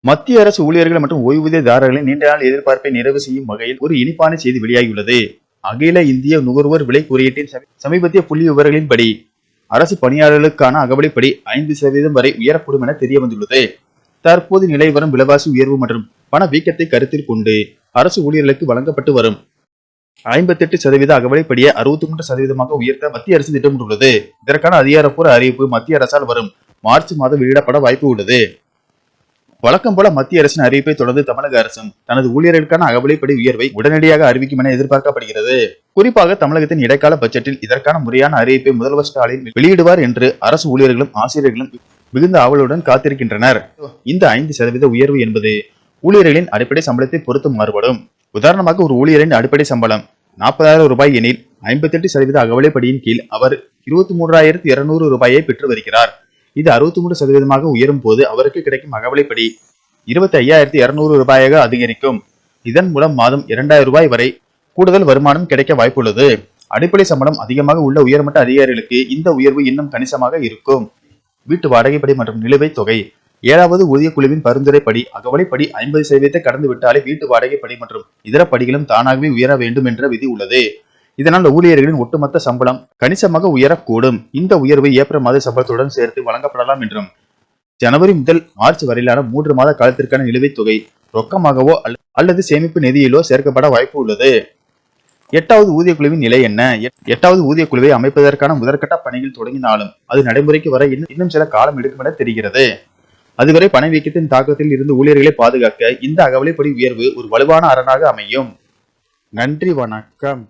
மத்திய அரசு ஊழியர்கள் மற்றும் ஓய்வூதியதாரர்களின் நீண்ட நாள் எதிர்பார்ப்பை நிறைவு செய்யும் வகையில் ஒரு இனிப்பான செய்தி வெளியாகியுள்ளது. அகில இந்திய நுகர்வோர் விலை குறியீட்டின் சமீபத்திய புள்ளி விவரங்களின்படி அரசு பணியாளர்களுக்கான அகவலைப்படி 5% வரை உயரக்கூடும் என தெரிய வந்துள்ளது. தற்போது நிலை வரும் விலைவாசி உயர்வு மற்றும் பண வீக்கத்தை கருத்தில் கொண்டு அரசு ஊழியர்களுக்கு வழங்கப்பட்டு வரும் 58% அகவலைப்படியை 63% உயர்த்த மத்திய அரசு திட்டமிட்டுள்ளது. இதற்கான அதிகாரப்பூர்வ அறிவிப்பு மத்திய அரசால் வரும் மார்ச் மாதம் வெளியிடப்பட வாய்ப்பு உள்ளது. வழக்கம் போல மத்திய அரசின் அறிவிப்பை தொடர்ந்து தமிழக அரசும் தனது ஊழியர்களுக்கான அகவலைப்படி உயர்வை உடனடியாக அறிவிக்கும் என எதிர்பார்க்கப்படுகிறது. குறிப்பாக தமிழகத்தின் இடைக்கால பட்ஜெட்டில் இதற்கான முறையான அறிவிப்பை முதல்வர் ஸ்டாலின் வெளியிடுவார் என்று அரசு ஊழியர்களும் ஆசிரியர்களும் மிகுந்த ஆவலுடன் காத்திருக்கின்றனர். இந்த 5% உயர்வு என்பது ஊழியர்களின் அடிப்படை சம்பளத்தை பொறுத்து மாறுபடும். உதாரணமாக ஒரு ஊழியரின் அடிப்படை சம்பளம் 40,000 ரூபாய் எனில் 58% அகவலைப்படியின் கீழ் அவர் 23,200 ரூபாயை பெற்று வருகிறார். இது 63% உயரும் போது அவருக்கு கிடைக்கும் அகவலைப்படி 25,200 ரூபாயாக அதிகரிக்கும். இதன் மூலம் மாதம் 2,000 ரூபாய் வரை கூடுதல் வருமானம் கிடைக்க வாய்ப்புள்ளது. அடிப்படை சம்பளம் அதிகமாக உள்ள உயர்மட்ட அதிகாரிகளுக்கு இந்த உயர்வு இன்னும் கணிசமாக இருக்கும். வீட்டு வாடகைப்படி மற்றும் நிலுவைத் தொகை 7வது ஊதிய குழுவின் பரிந்துரைப்படி அகவலைப்படி 50% கடந்து விட்டாலே வீட்டு வாடகைப்படி மற்றும் இதர படிகளும் தானாகவே உயர வேண்டும் என்ற விதி உள்ளது. இதனால் ஊழியர்களின் ஒட்டுமொத்த சம்பளம் கணிசமாக உயரக்கூடும். இந்த உயர்வு ஏப்ரல் மாத சம்பளத்துடன் சேர்த்து வழங்கப்படலாம் என்றும் ஜனவரி முதல் மார்ச் வரையிலான 3 மாத காலத்திற்கான நிலுவைத் தொகை ரொக்கமாகவோ அல்லது சேமிப்பு நிதியிலோ சேர்க்கப்பட வாய்ப்பு உள்ளது. 8வது ஊதிய குழுவின் நிலை என்ன? 8வது ஊதிய குழுவை அமைப்பதற்கான முதற்கட்ட பணிகள் தொடங்கினாலும் அது நடைமுறைக்கு வர இன்னும் சில காலம் எடுக்கும் என தெரிகிறது. அதுவரை பணவீக்கத்தின் தாக்கத்தில் இருந்து ஊழியர்களை பாதுகாக்க இந்த அகவலைப்படி உயர்வு ஒரு வலுவான அரணாக அமையும். நன்றி, வணக்கம்.